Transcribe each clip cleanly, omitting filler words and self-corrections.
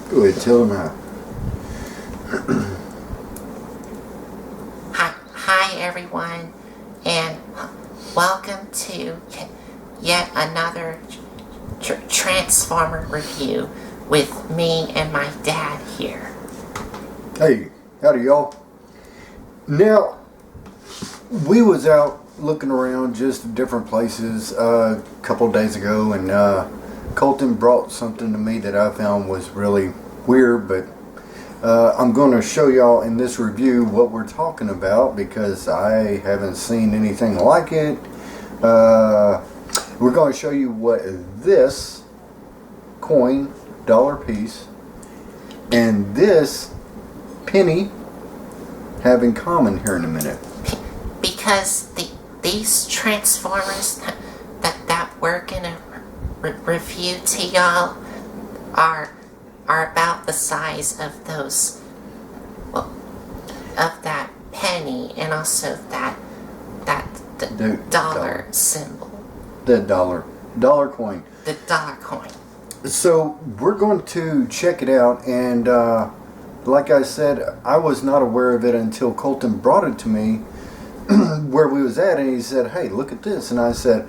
Go ahead, tell them how. Hi everyone, and welcome to yet another Transformer review with me and my dad here. Hey, howdy y'all. Now, we was out looking around just different places a couple days ago, and Colton brought something to me that I found was really weird, but I'm going to show y'all in this review what we're talking about because I haven't seen anything like it. We're going to show you what this coin, dollar piece, and this penny have in common here in a minute. Because these Transformers that we're gonna review to y'all are about the size of those, well, of that penny and also the dollar symbol. The dollar coin. The dollar coin. So we're going to check it out, and like I said, I was not aware of it until Colton brought it to me where we was at, and he said, "Hey, look at this," and I said,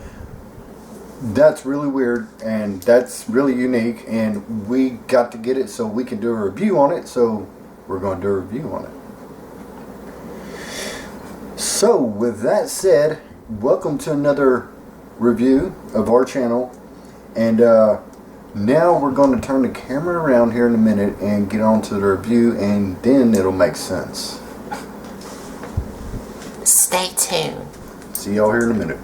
"That's really weird and that's really unique, and we got to get it so we can do a review on it, so we're going to do a review on it." So with that said, welcome to another review of our channel, and now we're going to turn the camera around here in a minute and get on to the review, and then it'll make sense. Stay tuned. See y'all here in a minute.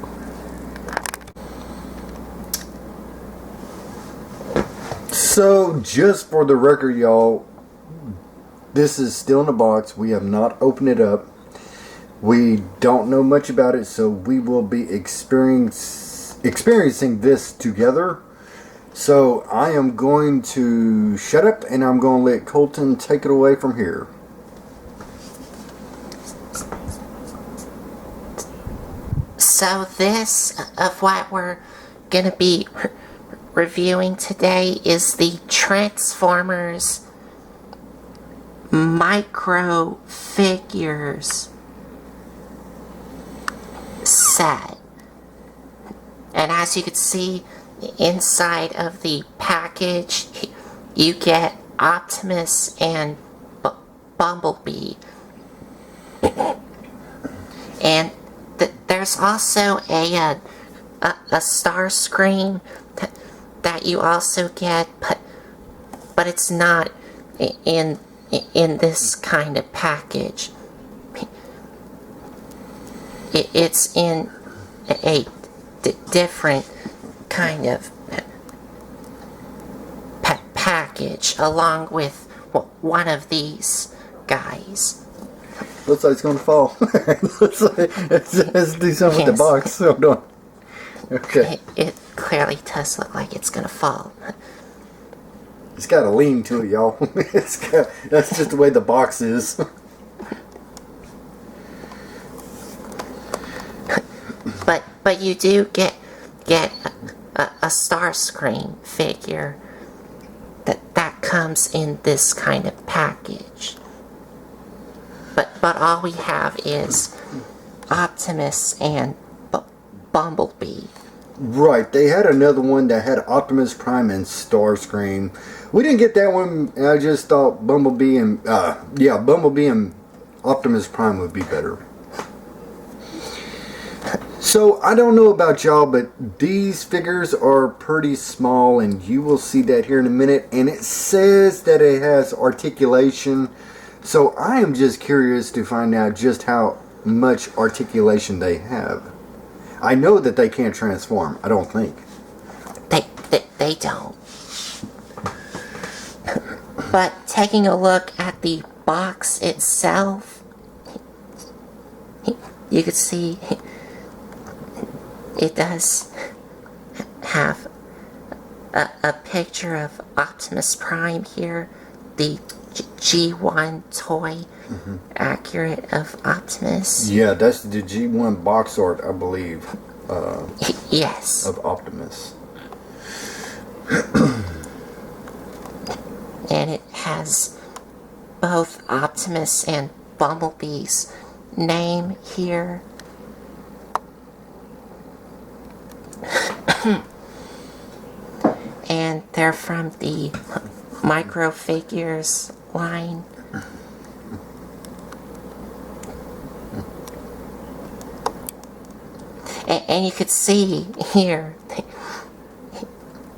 So, just for the record, y'all, this is still in the box. We have not opened it up. We don't know much about it, so we will be experiencing this together. So, I am going to shut up, and I'm going to let Colton take it away from here. So this of what we're gonna be reviewing today is the Transformers micro figures set. And as you can see inside of the package, you get Optimus and Bumblebee. And there's also a star screen that you also get, but it's not in this kind of package. It's in a different kind of package along with one of these guys. Looks like it's going to fall. Looks like, let's do something with the box. Hold on. Okay. It clearly does look like it's going to fall. It's got a lean to it, y'all. That's just the way the box is. But you do get a Starscream figure that comes in this kind of package. But all we have is Optimus and Bumblebee. Right, they had another one that had Optimus Prime and Starscream. We didn't get that one. I just thought Bumblebee and Bumblebee and Optimus Prime would be better. So I don't know about y'all, but these figures are pretty small, and you will see that here in a minute. And it says that it has articulation. So I am just curious to find out just how much articulation they have. I know that they can't transform. I don't think. They don't. But taking a look at the box itself, you can see it does have a picture of Optimus Prime here, the G1 toy, accurate of Optimus. Yeah, that's the G1 box art, I believe. Yes. Of Optimus. And it has both Optimus and Bumblebee's name here. And they're from the Micro Figures line. And you could see here,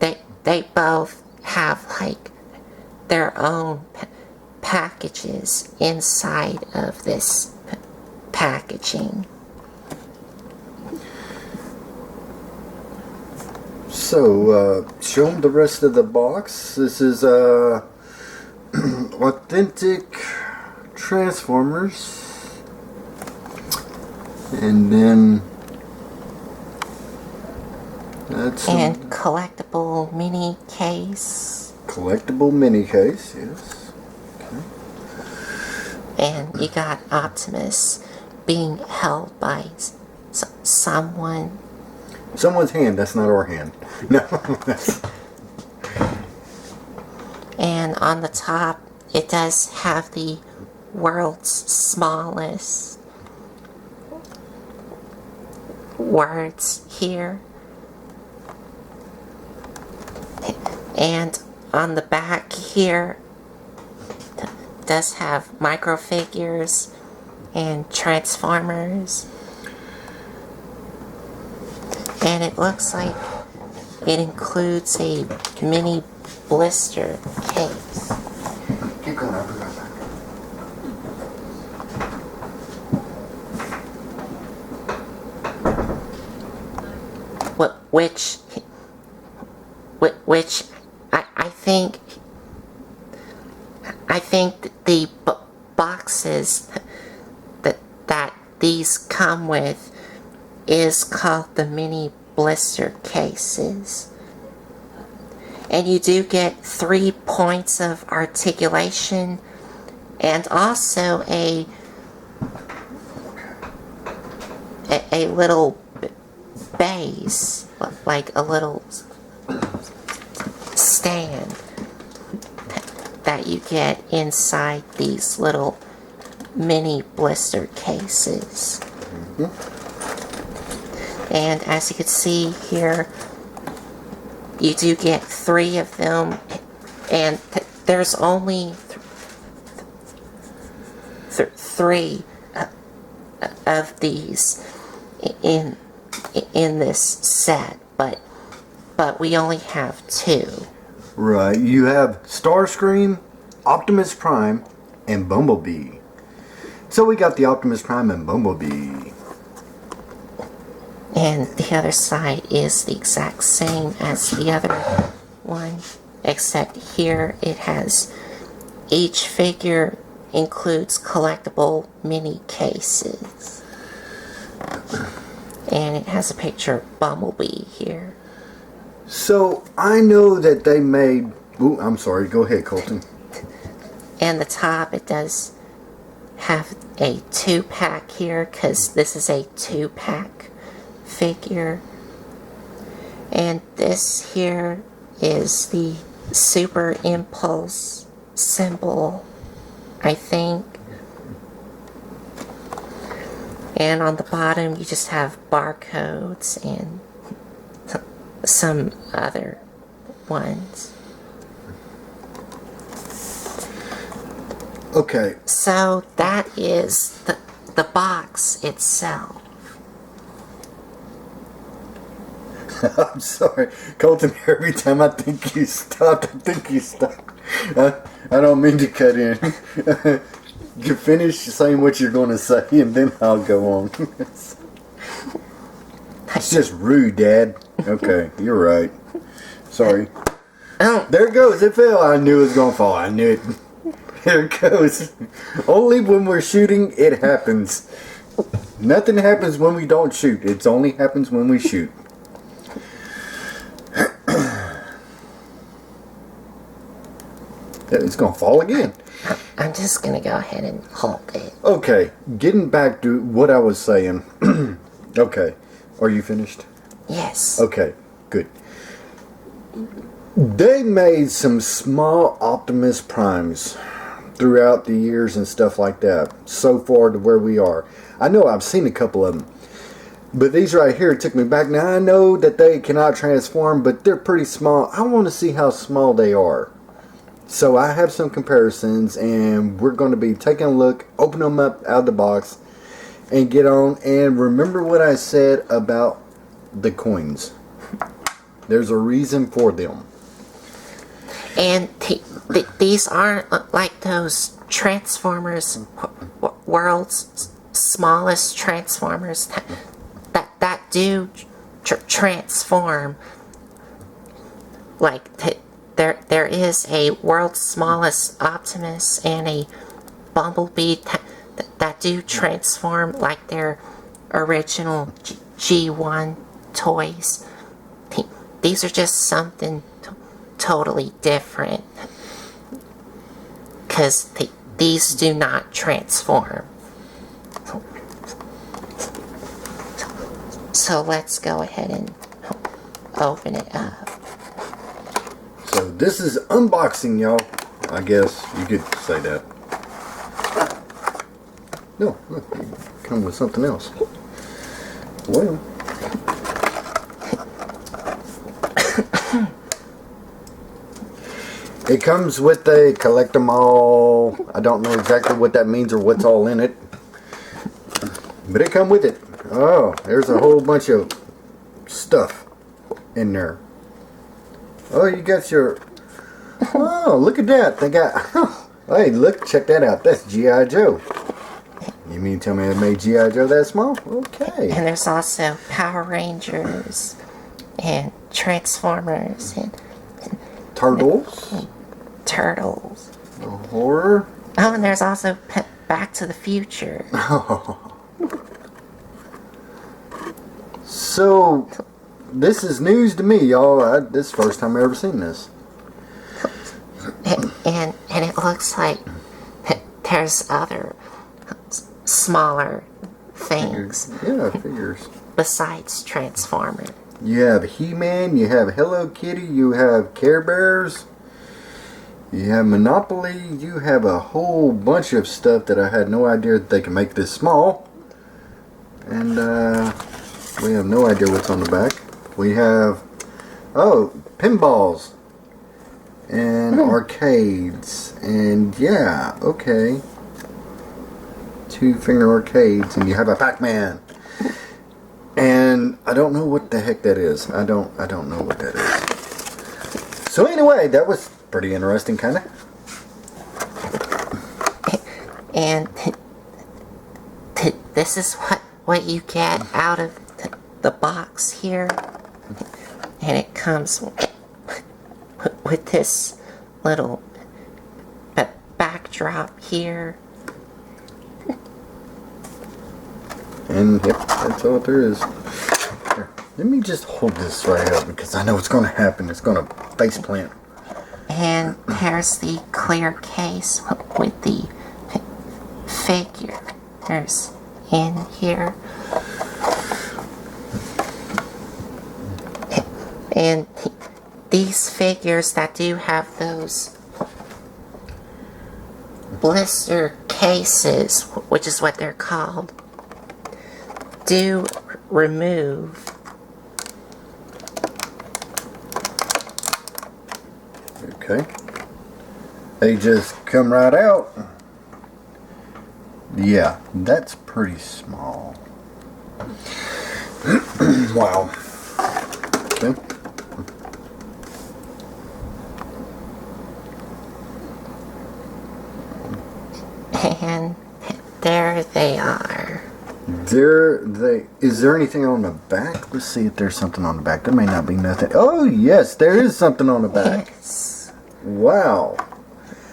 they both have like their own packages inside of this packaging. So, show them the rest of the box. This is authentic Transformers. And then that's and collectible mini case. Collectible mini case, yes. Okay. And you got Optimus being held by someone. Someone's hand, that's not our hand. No. And on the top, it does have the world's smallest words here. And on the back here, does have microfigures and Transformers. And it looks like it includes a mini blister case. Keep going, I'll be right back. Which I think the boxes that these come with is called the mini blister cases. And you do get 3 points of articulation and also a little base, like a little stand that you get inside these little mini blister cases. And as you can see here, you do get 3 of them, and there's only 3 of these in this set, but we only have 2. Right, you have Starscream, Optimus Prime, and Bumblebee. So we got the Optimus Prime and Bumblebee. And the other side is the exact same as the other one, except here it has, each figure includes collectible mini cases. And it has a picture of Bumblebee here. So I know that they made... Ooh, I'm sorry, go ahead, Colton. And the top, it does have a 2-pack here, because this is a 2-pack figure. And this here is the Super Impulse symbol, I think. And on the bottom you just have barcodes and some other ones. Okay. So that is the box itself. I'm sorry, Colton, every time I think you stopped, I don't mean to cut in. You finish saying what you're going to say, and then I'll go on. It's just rude, Dad. Okay, you're right. Sorry. Oh. There it goes. It fell. I knew it was going to fall. I knew it. There it goes. Only when we're shooting, it happens. Nothing happens when we don't shoot. It only happens when we shoot. It's going to fall again. I'm just going to go ahead and hold it. Okay, getting back to what I was saying. Okay, are you finished? Yes. Okay, good. They made some small Optimus Primes throughout the years and stuff like that. So far to where we are. I know I've seen a couple of them. But these right here took me back. Now I know that they cannot transform, but they're pretty small. I want to see how small they are. So I have some comparisons, and we're going to be taking a look, open them up out of the box, and get on. And remember what I said about the coins. There's a reason for them. And these aren't like those Transformers, world's smallest Transformers that do transform. Like there is a world's smallest Optimus and a Bumblebee that do transform like their original G1 toys. These are just something totally different, because these do not transform. So let's go ahead and open it up. So this is unboxing, y'all. I guess you could say that. No, look, it come with something else. Well. It comes with a collect them all. I don't know exactly what that means or what's all in it. But it come with it. Oh, there's a whole bunch of stuff in there. Oh, you got your... Oh, look at that. They got... Hey, look, check that out. That's G.I. Joe. You mean to tell me they made G.I. Joe that small? Okay. And there's also Power Rangers and Transformers and Turtles. Turtles. Horror. Oh, and there's also Back to the Future. So, this is news to me, y'all. This is the first time I've ever seen this. And it looks like there's other smaller things. Yeah, figures. Besides Transformers. You have He-Man, you have Hello Kitty, you have Care Bears, you have Monopoly, you have a whole bunch of stuff that I had no idea that they can make this small. And we have no idea what's on the back. We have, oh, pinballs and arcades, and yeah, okay, 2-finger arcades, and you have a Pac-Man. And I don't know what the heck that is. I don't know what that is. So anyway, that was pretty interesting, kind of. And this is what you get out of the box here. And it comes with this little backdrop here. And yep, that's all there is. Here, let me just hold this right up because I know it's going to happen. It's going to face plant. And there's the clear case with the figures in here. And these figures that do have those blister cases, which is what they're called, do remove. Okay. They just come right out. Yeah, that's pretty small. Wow. Okay. And there they are. Is there anything on the back? Let's see if there's something on the back. There may not be nothing. Oh, yes, there is something on the back. Yes. Wow.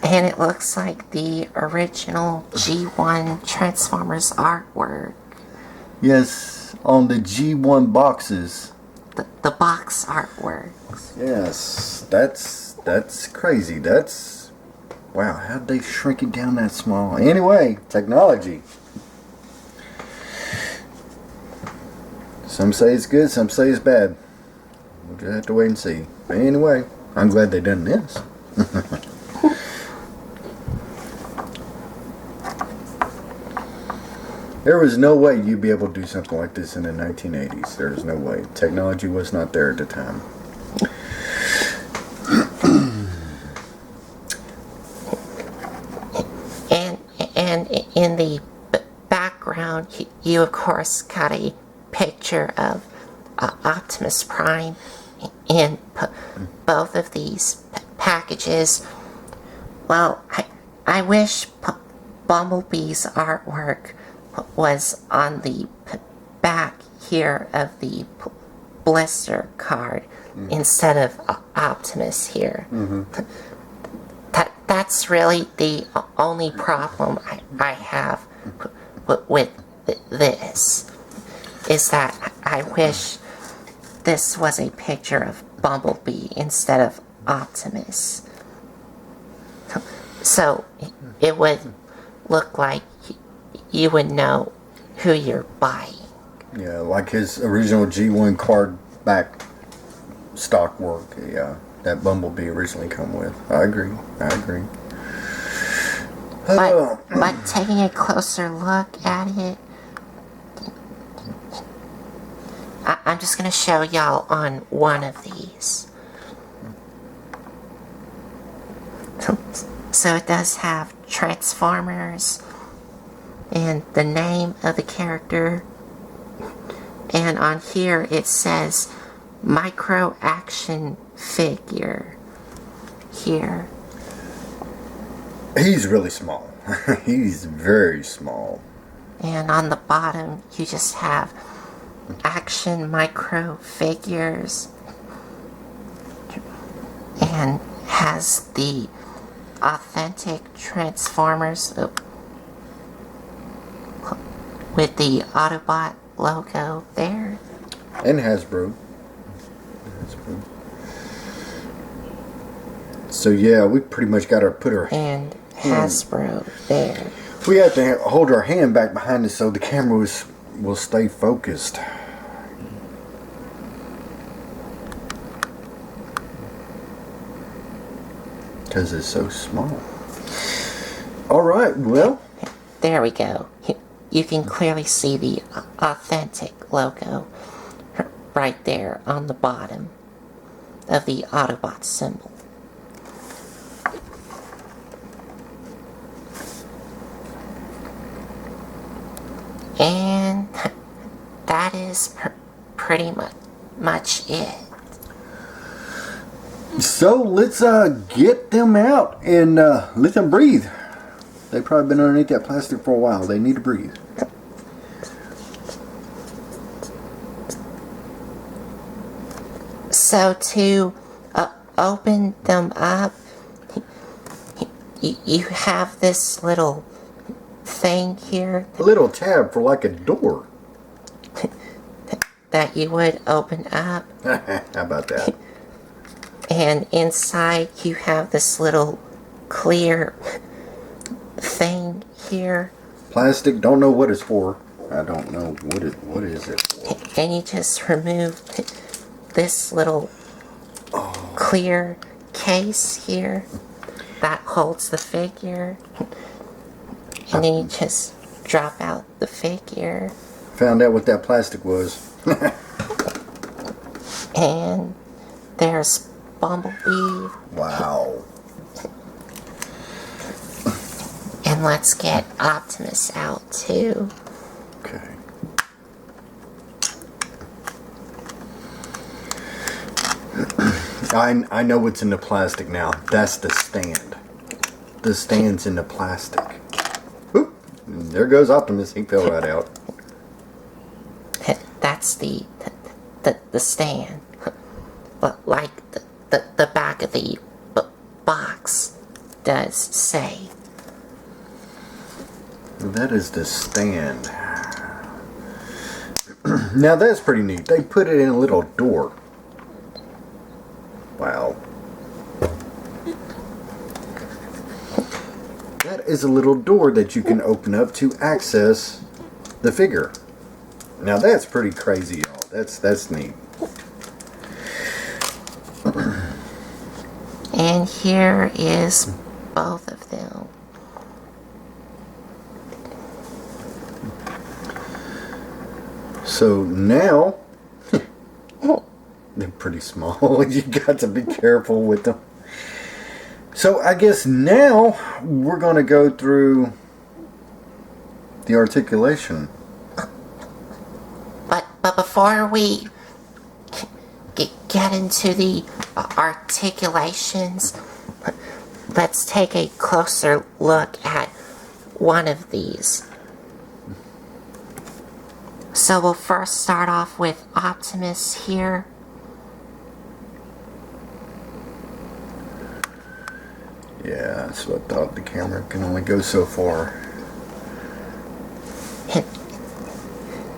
And it looks like the original G1 Transformers artwork. Yes, on the G1 boxes. The box artwork. Yes, that's crazy. That's... Wow, how'd they shrink it down that small? Anyway, technology. Some say it's good, some say it's bad. We'll just have to wait and see. But anyway, I'm glad they done this. There was no way you'd be able to do something like this in the 1980s. There's no way. Technology was not there at the time. And in the background, you of course got a picture of Optimus Prime in both of these packages. Well, I wish Bumblebee's artwork was on the back here of the blister card instead of Optimus here. That's really the only problem I have with this, is that I wish this was a picture of Bumblebee instead of Optimus. So it would look like you would know who you're buying. Yeah, like his original G1 card back stock work. Yeah, that Bumblebee originally come with. I agree. But taking a closer look at it, I'm just going to show y'all on one of these. So it does have Transformers and the name of the character, and on here it says micro action figure here. He's really small. He's very small. And on the bottom you just have action micro figures, and has the authentic Transformers with the Autobot logo there. And Hasbro. So yeah, we pretty much got to put our... And Hasbro there. We have to hold our hand back behind us so the camera will stay focused. Because it's so small. Alright, well. There we go. You can clearly see the authentic logo right there on the bottom of the Autobot symbol. And that is pretty much it. So let's get them out and let them breathe. They've probably been underneath that plastic for a while. They need to breathe. So to open them up, you have this little thing here. A little tab for like a door. That you would open up. How about that? And inside you have this little clear thing here. Plastic, don't know what it's for. I don't know what is it for. And you just remove this little clear case here that holds the figure. And then you just drop out the figure. Found out what that plastic was. And there's Bumblebee. Wow. And let's get Optimus out too. Okay. I know what's in the plastic now. That's the stand. The stand's in the plastic. Oop. There goes Optimus. He fell right out. That's the stand. Like the back of the box does say. That is the stand. Now that's pretty neat. They put it in a little door. Wow. That is a little door that you can open up to access the figure. Now that's pretty crazy, y'all. That's neat. And here is both of them. So now, they're pretty small. You got to be careful with them. So I guess now we're going to go through the articulation. But before we get into the articulations, let's take a closer look at one of these. So we'll first start off with Optimus here. Yeah, that's what I thought. The camera can only go so far.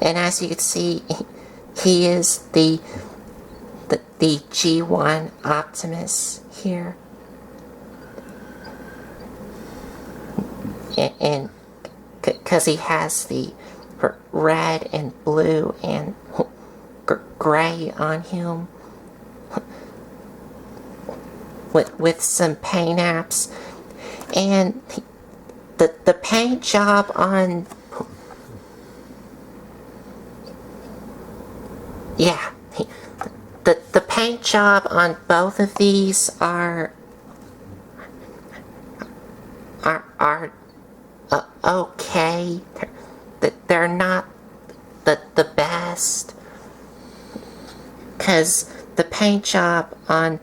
And as you can see, he is the G1 Optimus here. And because he has the red and blue and gray on him with some paint apps, and the paint job on the paint job on both of these are okay. They're not the best, because the paint job on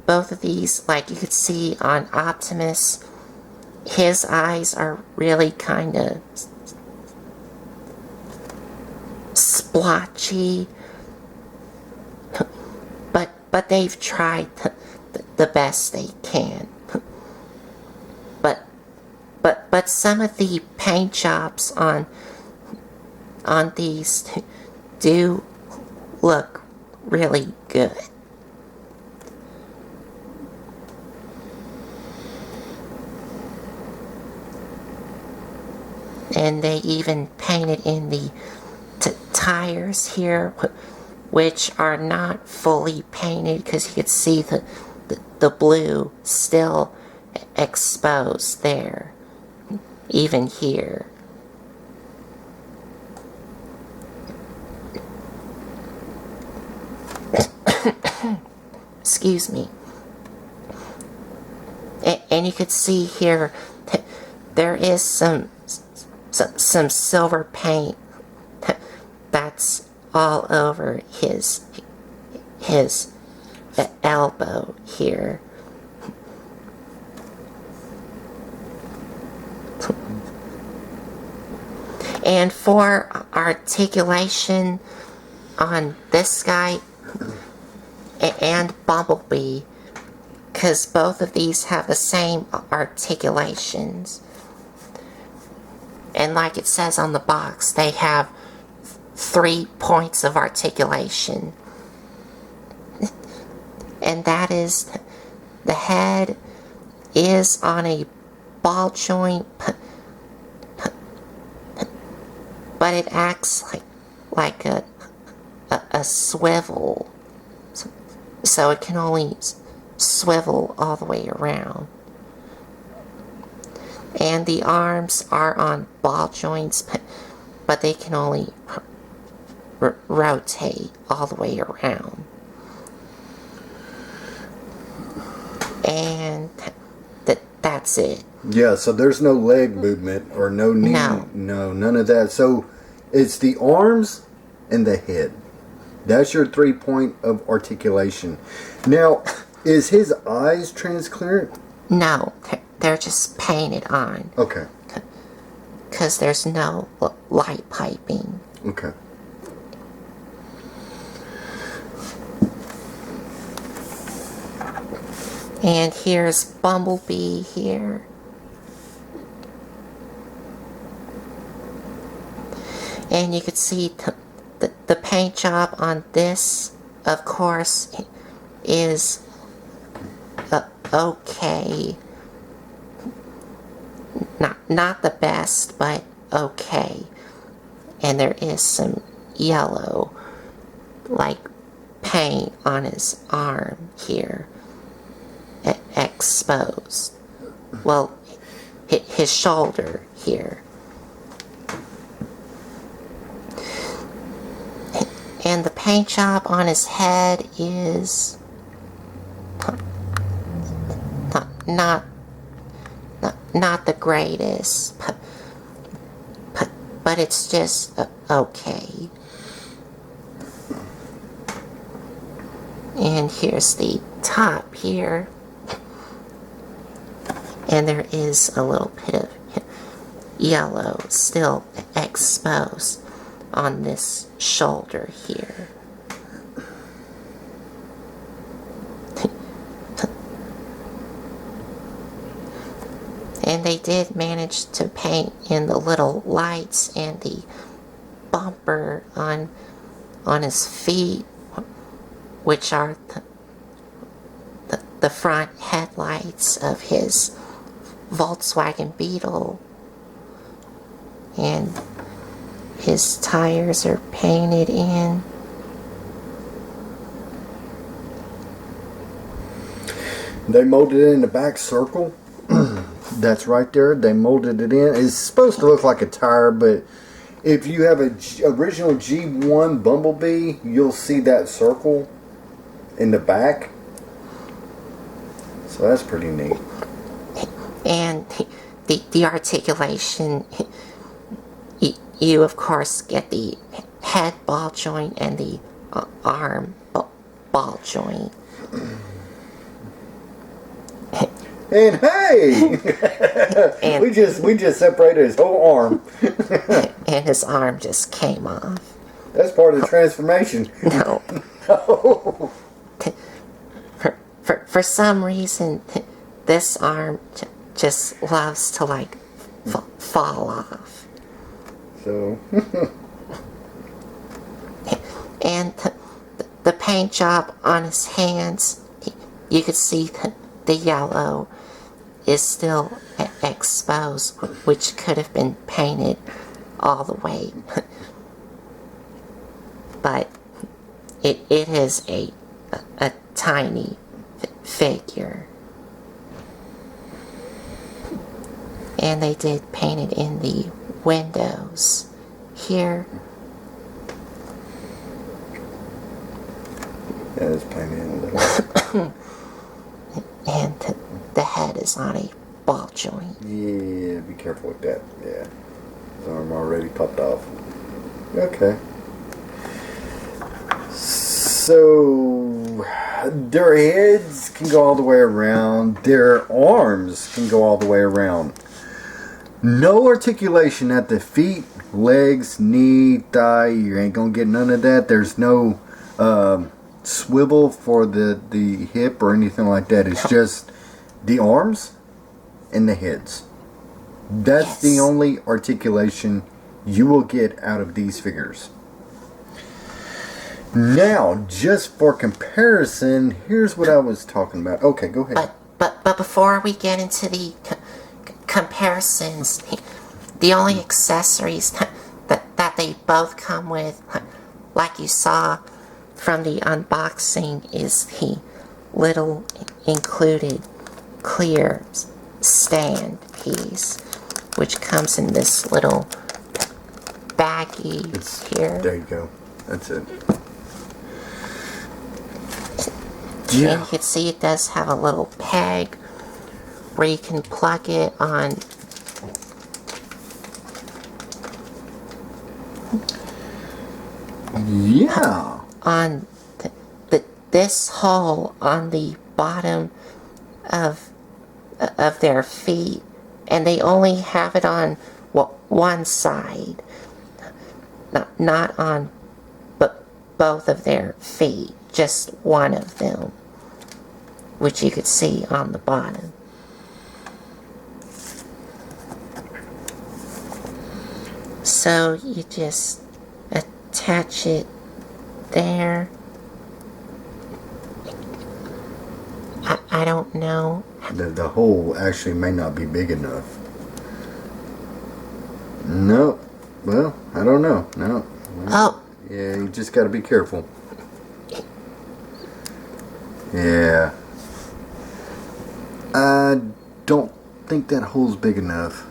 both of these, like you could see on Optimus, his eyes are really kind of splotchy, but they've tried the best they can. But some of the paint jobs on these do look really good. And they even painted in the tires here, which are not fully painted, because you could see the blue still exposed there, even here. Excuse me. And you could see here there is some silver paint that's all over his elbow here. And for articulation on this guy and Bumblebee, because both of these have the same articulations, and like it says on the box, they have 3 points of articulation. And that is, the head is on a ball joint, but it acts like a swivel, so it can only swivel all the way around. And the arms are on ball joints, but they can only rotate all the way around. And that's it. Yeah, so there's no leg movement or no knee. No, none of that. So it's the arms and the head. That's your 3 point of articulation. Now, is his eyes transparent? No, they're just painted on. Okay. Because there's no light piping. Okay. And here's Bumblebee here. And you could see the paint job on this, of course, is okay. Not the best, but okay. And there is some yellow, like paint on his arm here exposed. Well, his shoulder here. And the paint job on his head is not the greatest, but it's just okay. And here's the top here, and there is a little bit of yellow still exposed on this shoulder here. And they did manage to paint in the little lights and the bumper on his feet, which are the front headlights of his Volkswagen Beetle. And his tires are painted in. They molded it in the back circle. That's right there. They molded it in. It's supposed to look like a tire, but if you have a original G1 Bumblebee, you'll see that circle in the back. So that's pretty neat. And the articulation, you of course get the head ball joint and the arm ball joint. And hey, and we just separated his whole arm. And his arm just came off. That's part of the transformation. No. No. For some reason, this arm just loves to like fall off. So. And the paint job on his hands, you could see the yellow is still exposed, which could have been painted all the way. But it is a tiny figure. And they did paint it in the windows here. Yeah, it's painted in a little. And the head is on a ball joint. Yeah, be careful with that. Yeah. His arm already popped off. Okay. So, their heads can go all the way around. Their arms can go all the way around. No articulation at the feet, legs, knee, thigh. You ain't gonna get none of that. There's no swivel for the hip or anything like that. It's just the arms and the heads. That's the only articulation you will get out of these figures. Now, just for comparison, here's what I was talking about. Okay, go ahead. But before we get into the comparisons, the only accessories that they both come with, like you saw from the unboxing, is the little included clear stand piece, which comes in this little baggie here. There you go. That's it. Yeah. And you can see it does have a little peg where you can plug it on. Yeah. On this hole on the bottom of their feet, and they only have it on one side, not on both of their feet, just one of them, which you could see on the bottom. So you just attach it there. I don't know. The hole actually may not be big enough. No. Well, I don't know. No. Oh. Yeah, you just got to be careful. Yeah. I don't think that hole's big enough.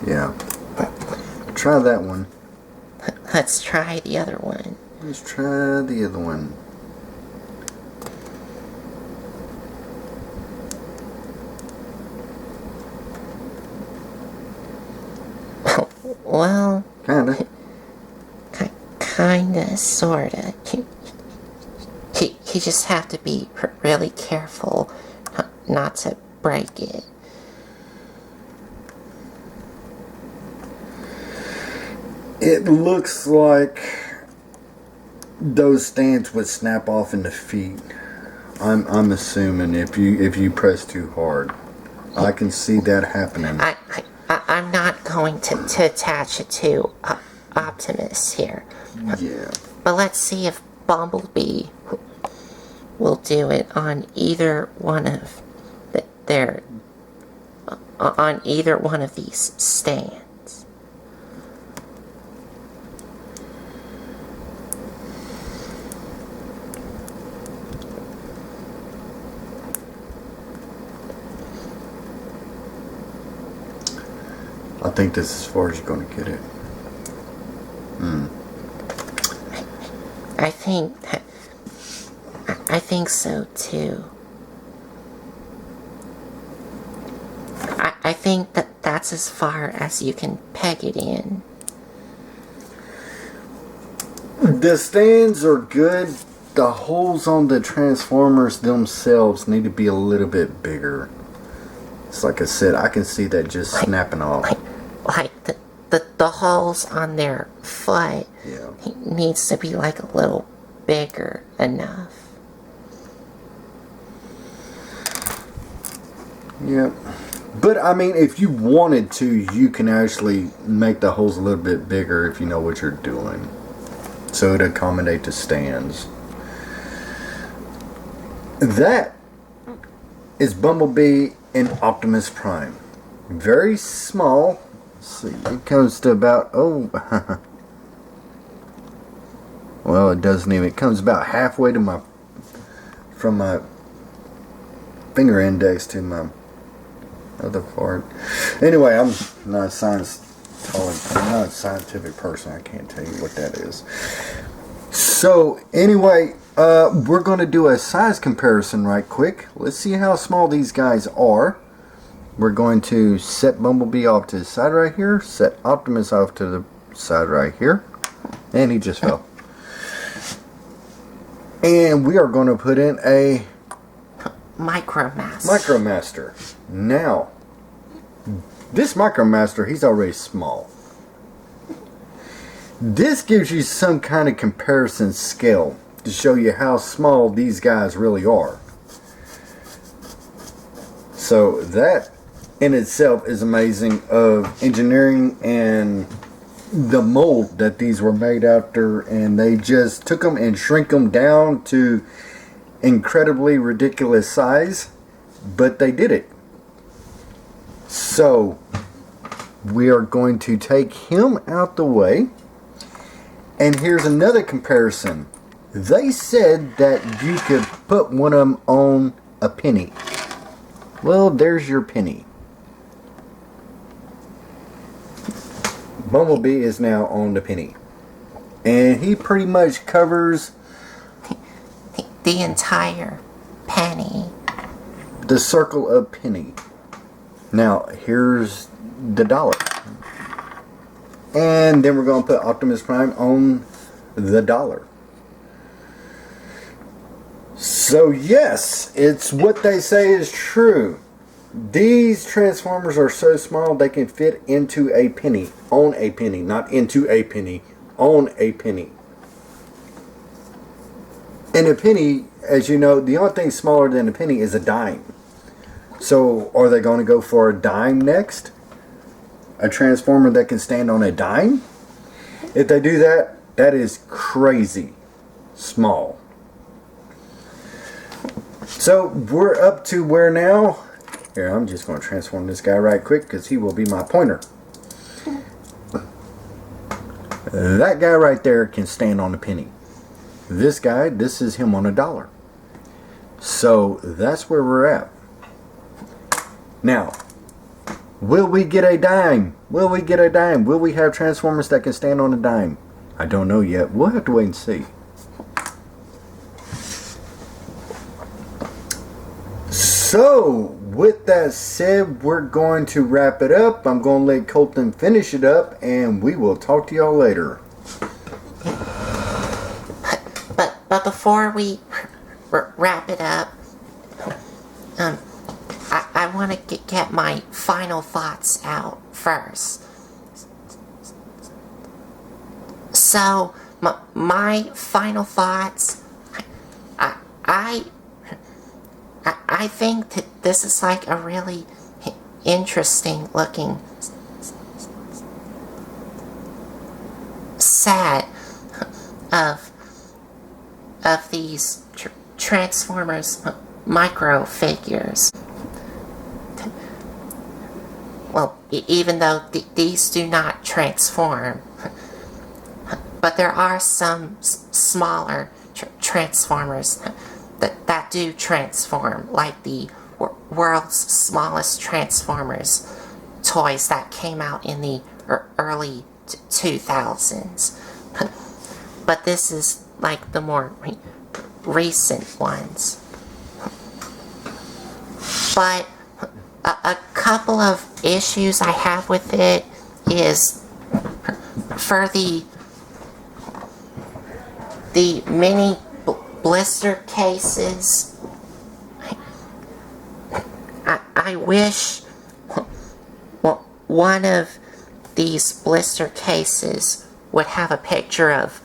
Yeah. Try that one. Let's try the other one. Let's try the other one. Well, Kinda. Kinda, sorta. You just have to be really careful not to break it. It looks like those stands would snap off in the feet. I'm assuming if you press too hard. I can see that happening. I'm not going to attach it to Optimus here. Yeah. But let's see if Bumblebee will do it on either one of on either one of these stands. I think this is as far as you're going to get it. I think so too. I think that's as far as you can peg it in. The stands are good. The holes on the Transformers themselves need to be a little bit bigger. It's like I said, I can see that just snapping off. Like the holes on their foot needs to be like a little bigger enough. Yep. But I mean, if you wanted to, you can actually make the holes a little bit bigger if you know what you're doing. So it'd accommodate the stands. That is Bumblebee and Optimus Prime. Very small. Let's see, it comes to about, well, it doesn't even, it comes about halfway to from my finger index to my other part. Anyway, I'm not I'm not a scientific person. I can't tell you what that is. So anyway, we're going to do a size comparison right quick. Let's see how small these guys are. We're going to set Bumblebee off to the side right here, set Optimus off to the side right here, and he just fell. And we are going to put in a Micromaster. Now, this Micromaster, he's already small. This gives you some kind of comparison scale to show you how small these guys really are. So that in itself is amazing of engineering and the mold that these were made after, and they just took them and shrink them down to incredibly ridiculous size, but they did it. So we are going to take him out the way, and here's another comparison. They said that you could put one of them on a penny. Well, there's your penny. Bumblebee is now on the penny, and he pretty much covers the entire penny. The circle of penny. Now, here's the dollar. And then we're going to put Optimus Prime on the dollar. So yes, it's what they say is true. These Transformers are so small they can fit into a penny. On a penny. Not into a penny. On a penny. And a penny, as you know, the only thing smaller than a penny is a dime. So, are they going to go for a dime next? A Transformer that can stand on a dime? If they do that, that is crazy small. So, we're up to where now? Here, I'm just going to transform this guy right quick because he will be my pointer. That guy right there can stand on a penny. This guy, this is him on a dollar. So that's where we're at. Now, will we get a dime? Will we get a dime? Will we have Transformers that can stand on a dime? I don't know yet. We'll have to wait and see. So, with that said, we're going to wrap it up. I'm going to let Colton finish it up, and we will talk to y'all later. But before we wrap it up, I want to get my final thoughts out first. So, my final thoughts, I think that this is like a really interesting looking set of these Transformers micro figures. Well, even though these do not transform, but there are some smaller Transformers that do transform, like the world's smallest Transformers toys that came out in the early 2000s. But this is like the more recent ones. But a couple of issues I have with it is for the mini blister cases. I wish one of these blister cases would have a picture of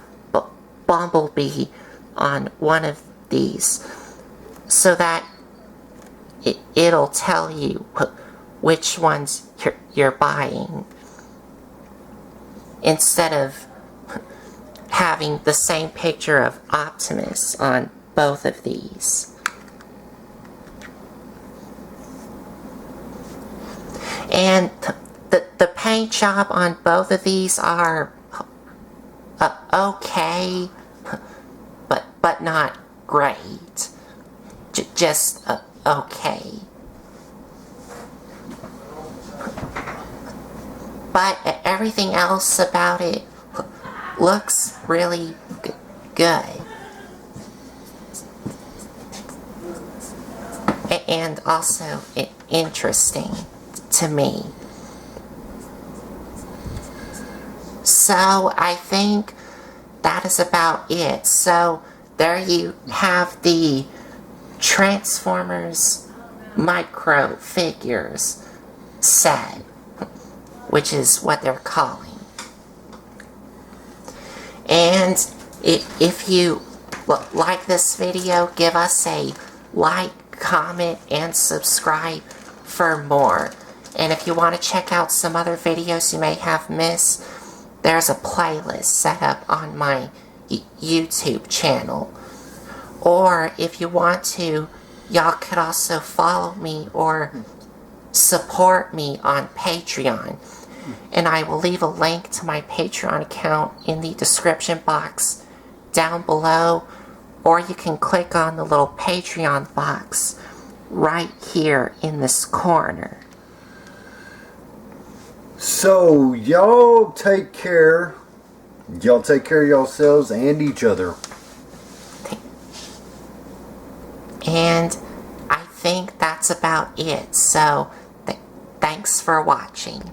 Bumblebee on one of these, so that it'll tell you which ones you're buying, instead of having the same picture of Optimus on both of these. And the paint job on both of these are okay, but not great. Just okay. But everything else about it looks really good. And also interesting to me. So I think that is about it. So there you have the Transformers micro figures set, which is what they're calling. And if you like this video, give us a like, comment, and subscribe for more. And if you want to check out some other videos you may have missed, there's a playlist set up on my YouTube channel. Or if you want to, y'all could also follow me or support me on Patreon. And I will leave a link to my Patreon account in the description box down below. Or you can click on the little Patreon box right here in this corner. So, y'all take care. Y'all take care of yourselves and each other. And I think that's about it. So, thanks for watching.